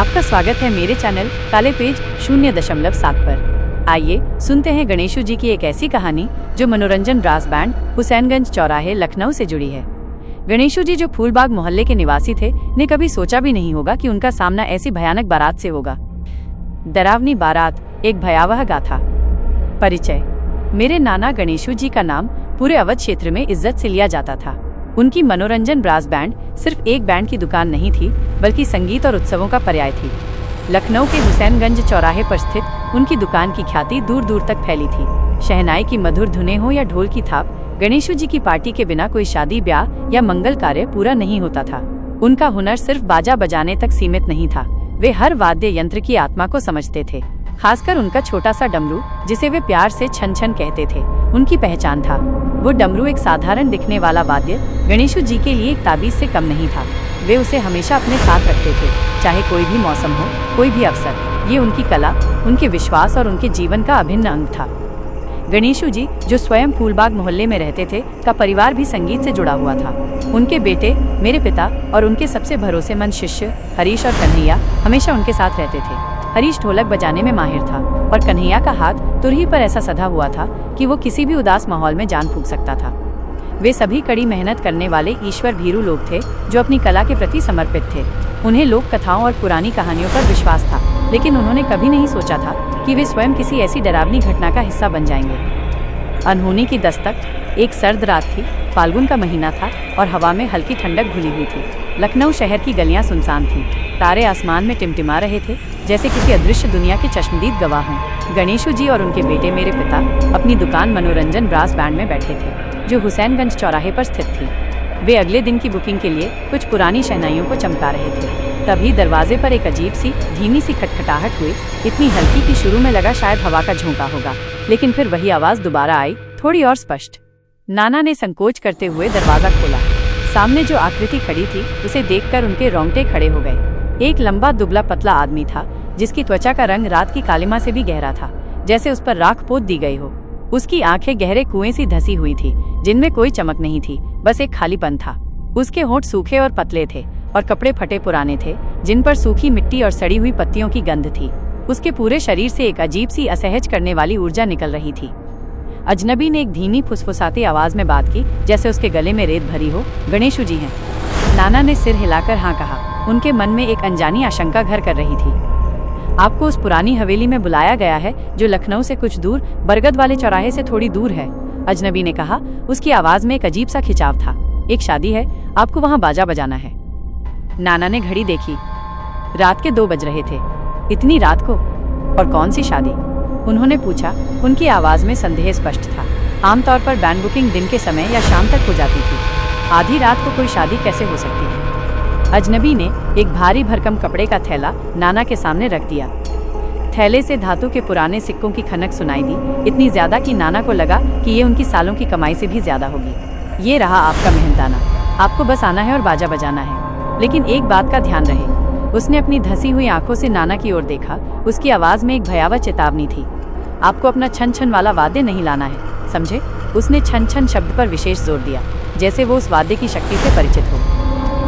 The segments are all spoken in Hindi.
आपका स्वागत है मेरे चैनल काले पेज 0.7 पर। आइए सुनते हैं गणेशू जी की एक ऐसी कहानी जो मनोरंजन ब्रास बैंड हुसैनगंज चौराहे लखनऊ से जुड़ी है। गणेशू जी जो फूलबाग मोहल्ले के निवासी थे ने कभी सोचा भी नहीं होगा कि उनका सामना ऐसी भयानक बारात से होगा। डरावनी बारात, एक भयावह गाथा। परिचय। मेरे नाना गणेशू जी का नाम पूरे अवध क्षेत्र में इज्जत से लिया जाता था। उनकी मनोरंजन ब्रास बैंड सिर्फ एक बैंड की दुकान नहीं थी, बल्कि संगीत और उत्सवों का पर्याय थी। लखनऊ के हुसैनगंज चौराहे पर स्थित उनकी दुकान की ख्याति दूर दूर तक फैली थी। शहनाई की मधुर धुनें हो या ढोल की थाप, गणेशू जी की पार्टी के बिना कोई शादी ब्याह या मंगल कार्य पूरा नहीं होता था। उनका हुनर सिर्फ बाजा बजाने तक सीमित नहीं था, वे हर वाद्य यंत्र की आत्मा को समझते थे। खासकर उनका छोटा सा डमरू, जिसे वे प्यार से छन छन कहते थे, उनकी पहचान था। वो डमरू एक साधारण दिखने वाला वाद्य गणेशू जी के लिए एक ताबीज से कम नहीं था। वे उसे हमेशा अपने साथ रखते थे, चाहे कोई भी मौसम हो, कोई भी अवसर। ये उनकी कला, उनके विश्वास और उनके जीवन का अभिन्न अंग था। गणेशू जी, जो स्वयं फूलबाग मोहल्ले में रहते थे, का परिवार भी संगीत से जुड़ा हुआ था। उनके बेटे, मेरे पिता और उनके सबसे भरोसेमंद शिष्य हरीश और कन्हैया हमेशा उनके साथ रहते थे। हरीश ढोलक बजाने में माहिर था और कन्हैया का हाथ तुरही पर ऐसा सधा हुआ था कि वो किसी भी उदास माहौल में जान फूंक सकता था। वे सभी कड़ी मेहनत करने वाले ईश्वर भीरू लोग थे जो अपनी कला के प्रति समर्पित थे। उन्हें लोक कथाओं और पुरानी कहानियों पर विश्वास था, लेकिन उन्होंने कभी नहीं सोचा था कि वे स्वयं किसी ऐसी डरावनी घटना का हिस्सा बन जाएंगे। अनहोनी की दस्तक। एक सर्द रात थी, फाल्गुन का महीना था और हवा में हल्की ठंडक घुली हुई थी। लखनऊ शहर की गलियां सुनसान थीं। तारे आसमान में टिमटिमा रहे थे, जैसे किसी अदृश्य दुनिया के चश्मदीद गवाह हों। गणेशू जी और उनके बेटे मेरे पिता अपनी दुकान मनोरंजन ब्रास बैंड में बैठे थे, जो हुसैनगंज चौराहे पर स्थित थी। वे अगले दिन की बुकिंग के लिए कुछ पुरानी शहनाइयों को चमका रहे थे। तभी दरवाजे पर एक अजीब सी धीमी सी खटखटाहट हुई, इतनी हल्की कि शुरू में लगा शायद हवा का झोंका होगा, लेकिन फिर वही आवाज दोबारा आई, थोड़ी और स्पष्ट। नाना ने संकोच करते हुए दरवाजा खोला। सामने जो आकृति खड़ी थी, उसे देखकर उनके रोंगटे खड़े हो गए। एक लंबा दुबला पतला आदमी था, जिसकी त्वचा का रंग रात की कालिमा से भी गहरा था, जैसे उस पर राख पोत दी गई हो। उसकी आंखें गहरे कुएं सी धसी हुई थी, जिनमें कोई चमक नहीं थी, बस एक खालीपन था। उसके होंठ सूखे और पतले थे और कपड़े फटे पुराने थे, जिन पर सूखी मिट्टी और सड़ी हुई पत्तियों की गंध थी। उसके पूरे शरीर से एक अजीब सी असहज करने वाली ऊर्जा निकल रही थी। अजनबी ने एक धीमी फुसफुसाती आवाज में बात की, जैसे उसके गले में रेत भरी हो। गणेशू जी हैं। नाना ने सिर हिलाकर हाँ कहा। उनके मन में एक अनजानी आशंका घर कर रही थी। आपको उस पुरानी हवेली में बुलाया गया है, जो लखनऊ से कुछ दूर बरगद वाले चौराहे से थोड़ी दूर है, अजनबी ने कहा। उसकी आवाज में एक अजीब सा खिंचाव था। एक शादी है, आपको वहाँ बाजा बजाना है। नाना ने घड़ी देखी। रात के 2 बज रहे थे। इतनी रात को? और कौन सी शादी? उन्होंने पूछा। उनकी आवाज में संदेह स्पष्ट था। आमतौर पर बैंड बुकिंग दिन के समय या शाम तक हो जाती थी, आधी रात को कोई शादी कैसे हो सकती है? अजनबी ने एक भारी भरकम कपड़े का थैला नाना के सामने रख दिया। थैले से धातु के पुराने सिक्कों की खनक सुनाई दी, इतनी ज्यादा कि नाना को लगा कि ये उनकी सालों की कमाई से भी ज्यादा होगी। ये रहा आपका मेहनताना, आपको बस आना है और बाजा बजाना है। लेकिन एक बात का ध्यान रहे। उसने अपनी धसी हुई आंखों से नाना की ओर देखा। उसकी आवाज में एक भयावह चेतावनी थी। आपको अपना छन छन वाला वाद्य नहीं लाना है, समझे? उसने छन छन शब्द पर विशेष जोर दिया, जैसे वो उस वाद्य की शक्ति से परिचित हो।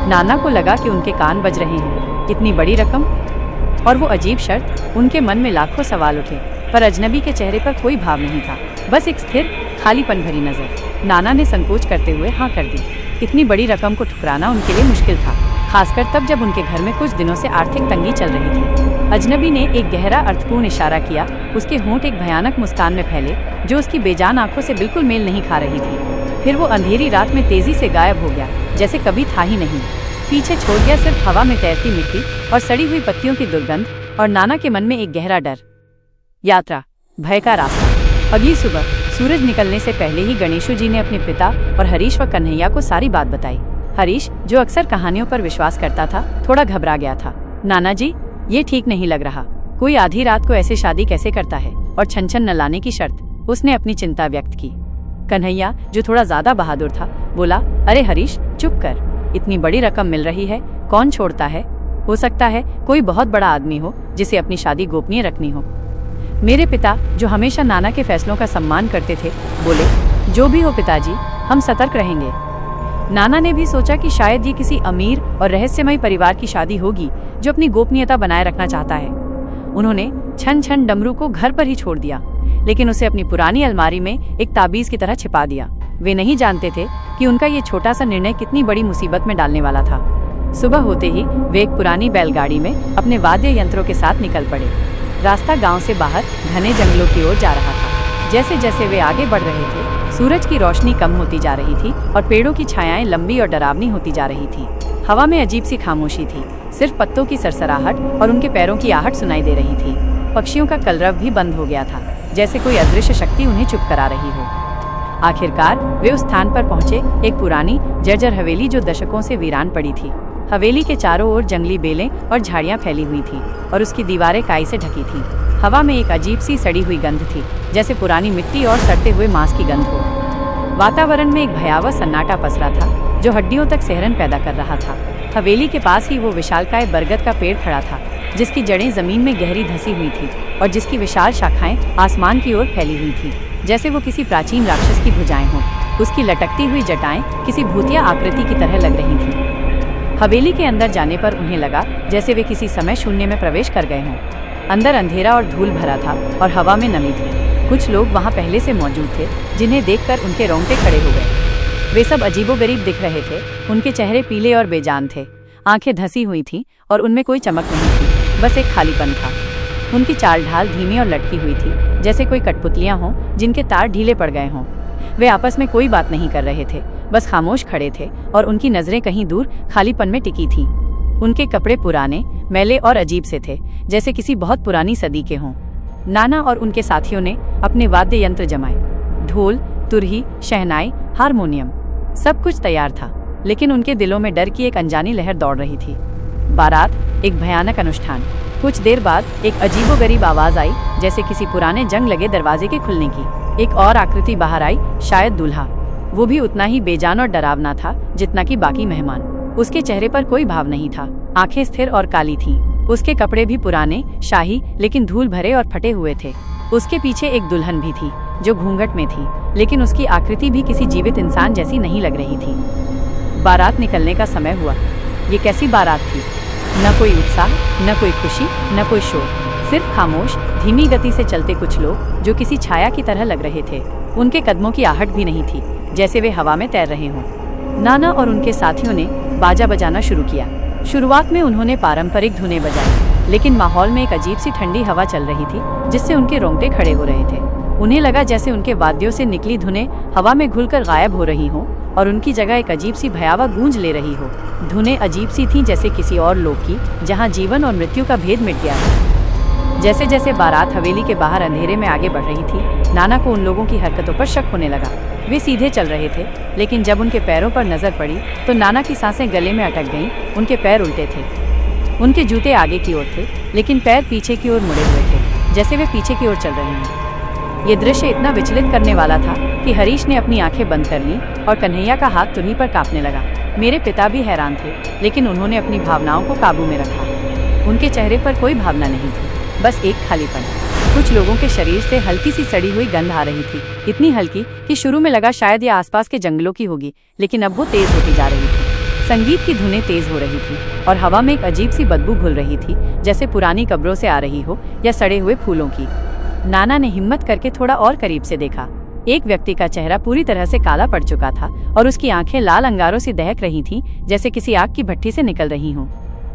नाना को लगा कि उनके कान बज रहे हैं। इतनी बड़ी रकम और वो अजीब शर्त। उनके मन में लाखों सवाल उठे, पर अजनबी के चेहरे पर कोई भाव नहीं था, बस एक स्थिर खालीपन भरी नजर। नाना ने संकोच करते हुए हाँ कर दी। इतनी बड़ी रकम को ठुकराना उनके लिए मुश्किल था, खासकर तब जब उनके घर में कुछ दिनों से आर्थिक तंगी चल रही थी। अजनबी ने एक गहरा अर्थपूर्ण इशारा किया। उसके होंठ एक भयानक मुस्कान में फैले, जो उसकी बेजान आंखों से बिल्कुल मेल नहीं खा रही थी। फिर वो अंधेरी रात में तेजी से गायब हो गया, जैसे कभी था ही नहीं। पीछे छोड़ गया सिर्फ हवा में तैरती मिट्टी और सड़ी हुई पत्तियों की दुर्गंध, और नाना के मन में एक गहरा डर। यात्रा, भय का रास्ता। अगली सुबह सूरज निकलने से पहले ही गणेशू जी ने अपने पिता और हरीश व कन्हैया को सारी बात बताई। हरीश, जो अक्सर कहानियों पर विश्वास करता था, थोड़ा घबरा गया था। नाना जी, ये ठीक नहीं लग रहा। कोई आधी रात को ऐसे शादी कैसे करता है, और छन छन न लाने की शर्त? उसने अपनी चिंता व्यक्त की। कन्हैया, जो थोड़ा ज्यादा बहादुर था, बोला, अरे हरीश, चुप कर। इतनी बड़ी रकम मिल रही है, कौन छोड़ता है? हो सकता है कोई बहुत बड़ा आदमी हो जिसे अपनी शादी गोपनीय रखनी हो। मेरे पिता, जो हमेशा नाना के फैसलों का सम्मान करते थे, बोले, जो भी हो पिताजी, हम सतर्क रहेंगे। नाना ने भी सोचा कि शायद ये किसी अमीर और रहस्यमय परिवार की शादी होगी जो अपनी गोपनीयता बनाए रखना चाहता है। उन्होंने छन छन डमरू को घर पर ही छोड़ दिया, लेकिन उसे अपनी पुरानी अलमारी में एक ताबीज की तरह छिपा दिया। वे नहीं जानते थे कि उनका ये छोटा सा निर्णय कितनी बड़ी मुसीबत में डालने वाला था। सुबह होते ही वे एक पुरानी बैलगाड़ी में अपने वाद्य यंत्रों के साथ निकल पड़े। रास्ता गांव से बाहर घने जंगलों की ओर जा रहा था। जैसे जैसे वे आगे बढ़ रहे थे, सूरज की रोशनी कम होती जा रही थी और पेड़ों की छायाएं लंबी और डरावनी होती जा रही थी। हवा में अजीब सी खामोशी थी, सिर्फ पत्तों की सरसराहट और उनके पैरों की आहट सुनाई दे रही थी। पक्षियों का कलरव भी बंद हो गया था, जैसे कोई अदृश्य शक्ति उन्हें चुप करा रही हो। आखिरकार वे उस स्थान पर पहुंचे, एक पुरानी जर्जर हवेली जो दशकों से वीरान पड़ी थी। हवेली के चारों ओर जंगली बेलें और झाड़ियां फैली हुई थी और उसकी दीवारें काई से ढकी थी। हवा में एक अजीब सी सड़ी हुई गंध थी, जैसे पुरानी मिट्टी और सड़ते हुए मांस की गंध हो। वातावरण में एक भयावह सन्नाटा पसरा था जो हड्डियों तक सिहरन पैदा कर रहा था। हवेली के पास ही वो विशालकाय बरगद का पेड़ खड़ा था, जिसकी जड़ें जमीन में गहरी धसी हुई थी और जिसकी विशाल शाखाएं आसमान की ओर फैली हुई थी, जैसे वो किसी प्राचीन राक्षस की भुजाएं हों। उसकी लटकती हुई जटाएं किसी भूतिया आकृति की तरह लग रही थीं। हवेली के अंदर जाने पर उन्हें लगा जैसे वे किसी समय शून्य में प्रवेश कर गए हों। अंदर अंधेरा और धूल भरा था और हवा में नमी थी। कुछ लोग वहां पहले से मौजूद थे, जिन्हें देखकर उनके रोंगटे खड़े हो गए। वे सब अजीबोगरीब दिख रहे थे। उनके चेहरे पीले और बेजान थे, आंखें धसी हुई थीं और उनमें कोई चमक नहीं थी, बस एक खालीपन था। उनकी चाल ढाल धीमी और लटकी हुई थी, जैसे कोई कठपुतलियां हों जिनके तार ढीले पड़ गए हों। वे आपस में कोई बात नहीं कर रहे थे, बस खामोश खड़े थे और उनकी नजरें कहीं दूर खालीपन में टिकी थीं। उनके कपड़े पुराने, मैले और अजीब से थे, जैसे किसी बहुत पुरानी सदी के हों। नाना और उनके साथियों ने अपने वाद्य यंत्र जमाए। ढोल, तुरही, शहनाई, हारमोनियम, सब कुछ तैयार था, लेकिन उनके दिलों में डर की एक अनजानी लहर दौड़ रही थी। बारात, एक भयानक अनुष्ठान। कुछ देर बाद एक अजीबोगरीब आवाज आई, जैसे किसी पुराने जंग लगे दरवाजे के खुलने की। एक और आकृति बाहर आई, शायद दूल्हा। वो भी उतना ही बेजान और डरावना था जितना कि बाकी मेहमान। उसके चेहरे पर कोई भाव नहीं था, आंखें स्थिर और काली थीं। उसके कपड़े भी पुराने, शाही, लेकिन धूल भरे और फटे हुए थे। उसके पीछे एक दुल्हन भी थी जो घूंघट में थी, लेकिन उसकी आकृति भी किसी जीवित इंसान जैसी नहीं लग रही थी। बारात निकलने का समय हुआ। ये कैसी बारात थी? न कोई उत्साह, न कोई खुशी, न कोई शोर, सिर्फ खामोश, धीमी गति से चलते कुछ लोग जो किसी छाया की तरह लग रहे थे। उनके कदमों की आहट भी नहीं थी, जैसे वे हवा में तैर रहे हों। नाना और उनके साथियों ने बाजा बजाना शुरू किया। शुरुआत में उन्होंने पारंपरिक धुनें बजाई, लेकिन माहौल में एक अजीब सी ठंडी हवा चल रही थी, जिससे उनके रोंगटे खड़े हो रहे थे। उन्हें लगा जैसे उनके वाद्यों से निकली धुनें हवा में घुलकर गायब हो रही हों और उनकी जगह एक अजीब सी भयावह गूंज ले रही हो। धुनें अजीब सी थीं, जैसे किसी और लोक की, जहां जीवन और मृत्यु का भेद मिट गया है। जैसे जैसे बारात हवेली के बाहर अंधेरे में आगे बढ़ रही थी, नाना को उन लोगों की हरकतों पर शक होने लगा। वे सीधे चल रहे थे, लेकिन जब उनके पैरों पर नजर पड़ी तो नाना की सांसें गले में अटक गईं। उनके पैर उल्टे थे, उनके जूते आगे की ओर थे, लेकिन पैर पीछे की ओर मुड़े हुए थे, जैसे वे पीछे की ओर चल रहे हैं। ये दृश्य इतना विचलित करने वाला था कि हरीश ने अपनी आंखें बंद कर लीं और कन्हैया का हाथ तुरही पर कांपने लगा। मेरे पिता भी हैरान थे, लेकिन उन्होंने अपनी भावनाओं को काबू में रखा। उनके चेहरे पर कोई भावना नहीं थी, बस एक खालीपन। कुछ लोगों के शरीर से हल्की सी सड़ी हुई गंध आ रही थी, इतनी हल्की कि शुरू में लगा शायद ये आसपास के जंगलों की होगी, लेकिन अब वो तेज होती जा रही थी। संगीत की धुनें तेज हो रही थी और हवा में एक अजीब सी बदबू घुल रही थी, जैसे पुरानी कब्रों से आ रही हो या सड़े हुए फूलों की। नाना ने हिम्मत करके थोड़ा और करीब से देखा। एक व्यक्ति का चेहरा पूरी तरह से काला पड़ चुका था और उसकी आंखें लाल अंगारों से दहक रही थीं, जैसे किसी आग की भट्टी से निकल रही हों।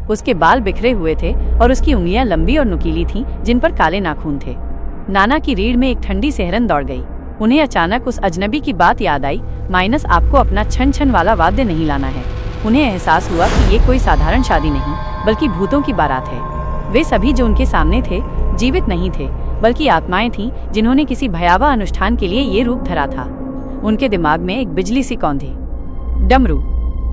उसके बाल बिखरे हुए थे और उसकी उंगलियां लंबी और नुकीली थीं, जिन पर काले नाखून थे। नाना की रीढ़ में एक ठंडी सिहरन दौड़ गई। उन्हें अचानक उस अजनबी की बात याद आई, माइनस आपको अपना छन छन वाला वाद्य नहीं लाना है। उन्हें एहसास हुआ कि ये कोई साधारण शादी नहीं, बल्कि भूतों की बारात है। वे सभी जो उनके सामने थे जीवित नहीं थे, बल्कि आत्माएं थीं जिन्होंने किसी भयावह अनुष्ठान के लिए ये रूप धरा था। उनके दिमाग में एक बिजली सी कौंधी। डमरू,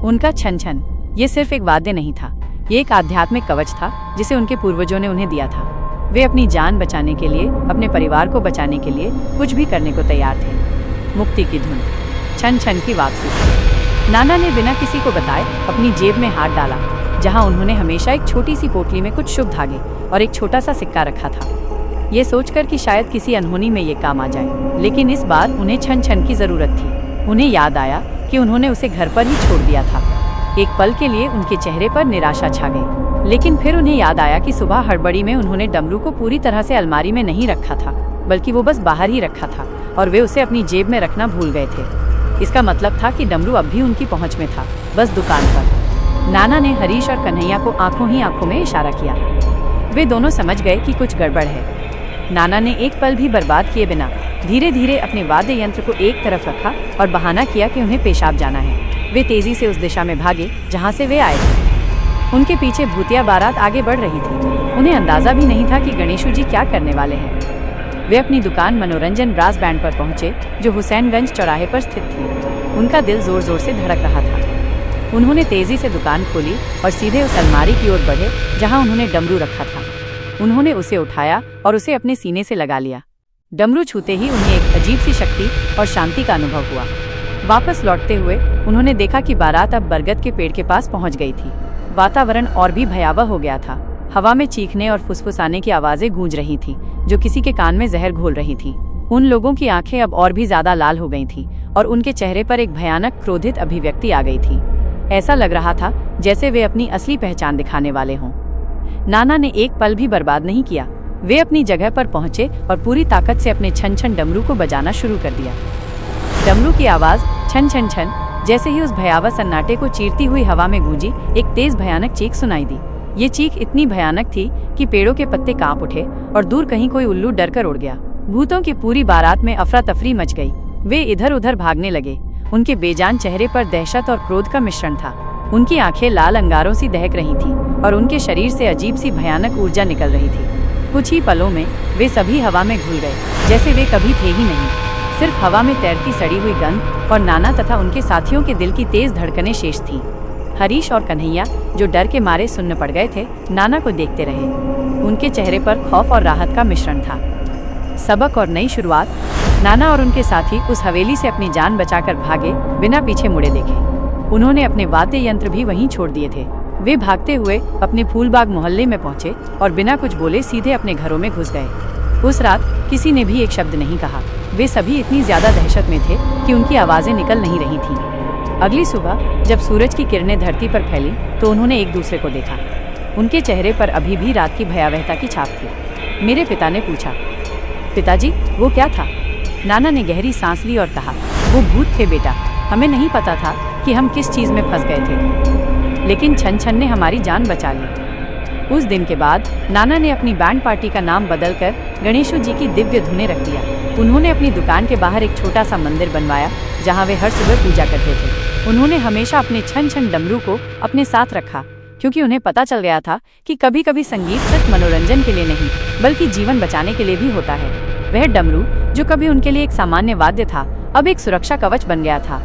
उनका छन छन, ये सिर्फ एक वाद्य नहीं था, ये एक आध्यात्मिक कवच था जिसे उनके पूर्वजों ने उन्हें दिया था। वे अपनी जान बचाने के लिए, अपने परिवार को बचाने के लिए कुछ भी करने को तैयार थे। मुक्ति की धुन, छन छन की वापसी। नाना ने बिना किसी को बताए अपनी जेब में हाथ डाला, जहां उन्होंने हमेशा एक छोटी सी पोटली में कुछ शुभ धागे और एक छोटा सा सिक्का रखा था, ये सोचकर कि शायद किसी अनहोनी में ये काम आ जाए। लेकिन इस बार उन्हें छन छन की जरूरत थी। उन्हें याद आया कि उन्होंने उसे घर पर ही छोड़ दिया था। एक पल के लिए उनके चेहरे पर निराशा छा गई, लेकिन फिर उन्हें याद आया कि सुबह हड़बड़ी में उन्होंने डमरू को पूरी तरह से अलमारी में नहीं रखा था, बल्कि वो बस बाहर ही रखा था और वे उसे अपनी जेब में रखना भूल गए थे। इसका मतलब था कि डमरू अब भी उनकी पहुंच में था, बस दुकान पर। नाना ने हरीश और कन्हैया को आंखों ही आंखों में इशारा किया। वे दोनों समझ गए कि कुछ गड़बड़ है। नाना ने एक पल भी बर्बाद किए बिना धीरे धीरे अपने वाद्य यंत्र को एक तरफ रखा और बहाना किया कि उन्हें पेशाब जाना है। वे तेजी से उस दिशा में भागे जहां से वे आए थे। उनके पीछे भूतिया बारात आगे बढ़ रही थी। उन्हें अंदाजा भी नहीं था कि गणेशू जी क्या करने वाले हैं। वे अपनी दुकान मनोरंजन ब्रास बैंड पर पहुंचे, जो हुसैनगंज चौराहे पर स्थित थी। उनका दिल जोर जोर से धड़क रहा था। उन्होंने तेजी से दुकान खोली और सीधे उस अलमारी की ओर बढ़े जहां उन्होंने डमरू रखा था। उन्होंने उसे उठाया और उसे अपने सीने से लगा लिया। डमरू छूते ही उन्हें एक अजीब सी शक्ति और शांति का अनुभव हुआ। वापस लौटते हुए उन्होंने देखा कि बारात अब बरगद के पेड़ के पास पहुंच गई थी। वातावरण और भी भयावह हो गया था। हवा में चीखने और फुसफुसाने की आवाजें गूंज रही थीं, जो किसी के कान में जहर घोल रही थीं। उन लोगों की आंखें अब और भी ज्यादा लाल हो गई थीं और उनके चेहरे पर एक भयानक क्रोधित अभिव्यक्ति आ गई थी। ऐसा लग रहा था जैसे वे अपनी असली पहचान दिखाने वाले हों। नाना ने एक पल भी बर्बाद नहीं किया। वे अपनी जगह पर पहुंचे और पूरी ताकत से अपने छन छन डमरू को बजाना शुरू कर दिया। डमरू की आवाज छन छन छन जैसे ही उस भयावह सन्नाटे को चीरती हुई हवा में गूंजी, एक तेज भयानक चीख सुनाई दी। ये चीख इतनी भयानक थी कि पेड़ों के पत्ते कांप उठे और दूर कहीं कोई उल्लू डर कर उड़ गया। भूतों की पूरी बारात में अफरा तफरी मच गई। वे इधर उधर भागने लगे। उनके बेजान चेहरे पर दहशत और क्रोध का मिश्रण था। उनकी आंखें लाल अंगारों सी दहक रही थीं और उनके शरीर से अजीब सी भयानक ऊर्जा निकल रही थी। कुछ ही पलों में वे सभी हवा में घुल गए, जैसे वे कभी थे ही नहीं। सिर्फ हवा में तैरती सड़ी हुई गंध और नाना तथा उनके साथियों के दिल की तेज धड़कनें शेष थीं। हरीश और कन्हैया, जो डर के मारे सुन्न पड़ गए थे, नाना को देखते रहे। उनके चेहरे पर खौफ और राहत का मिश्रण था। सबक और नई शुरुआत। नाना और उनके साथी उस हवेली से अपनी जान बचाकर भागे, बिना पीछे मुड़े देखे। उन्होंने अपने वाद्य यंत्र भी वहीं छोड़ दिए थे। वे भागते हुए अपने फूलबाग मोहल्ले में पहुंचे और बिना कुछ बोले सीधे अपने घरों में घुस गए। उस रात किसी ने भी एक शब्द नहीं कहा। वे सभी इतनी ज्यादा दहशत में थे कि उनकी आवाजें निकल नहीं रही थीं। अगली सुबह जब सूरज की किरणें धरती पर फैली तो उन्होंने एक दूसरे को देखा। उनके चेहरे पर अभी भी रात की भयावहता की छाप थी। मेरे पिता ने पूछा, पिताजी वो क्या था? नाना ने गहरी सांस ली और कहा, वो भूत थे बेटा। हमें नहीं पता था कि हम किस चीज में फंस गए थे, लेकिन छन छन ने हमारी जान बचा ली। उस दिन के बाद नाना ने अपनी बैंड पार्टी का नाम बदलकर गणेशू जी की दिव्य धुनें रख दिया। उन्होंने अपनी दुकान के बाहर एक छोटा सा मंदिर बनवाया जहां वे हर सुबह पूजा करते थे। उन्होंने हमेशा अपने छन छन डमरू को अपने साथ रखा, क्योंकि उन्हें पता चल गया था कि कभी कभी संगीत सिर्फ मनोरंजन के लिए नहीं, बल्कि जीवन बचाने के लिए भी होता है। वह डमरू, जो कभी उनके लिए एक सामान्य वाद्य था, अब एक सुरक्षा कवच बन गया था।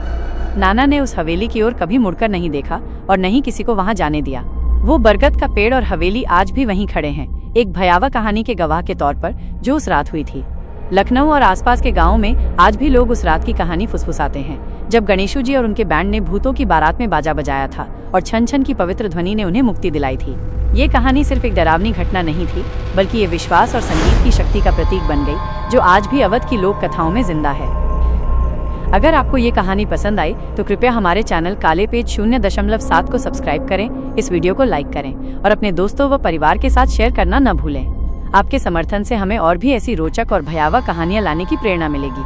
नाना ने उस हवेली की ओर कभी मुड़कर नहीं देखा और न ही किसी को वहां जाने दिया। वो बरगद का पेड़ और हवेली आज भी वहीं खड़े हैं, एक भयावह कहानी के गवाह के तौर पर जो उस रात हुई थी। लखनऊ और आसपास के गांवों में आज भी लोग उस रात की कहानी फुसफुसाते हैं, जब गणेशू जी और उनके बैंड ने भूतों की बारात में बाजा बजाया था और छन छन की पवित्र ध्वनि ने उन्हें मुक्ति दिलाई थी। ये कहानी सिर्फ एक डरावनी घटना नहीं थी, बल्कि ये विश्वास और संगीत की शक्ति का प्रतीक बन गई, जो आज भी अवध की लोक कथाओं में जिंदा है। अगर आपको ये कहानी पसंद आई तो कृपया हमारे चैनल काले पेज 0.7 को सब्सक्राइब करें, इस वीडियो को लाइक करें और अपने दोस्तों व परिवार के साथ शेयर करना न भूलें। आपके समर्थन से हमें और भी ऐसी रोचक और भयावह कहानियां लाने की प्रेरणा मिलेगी।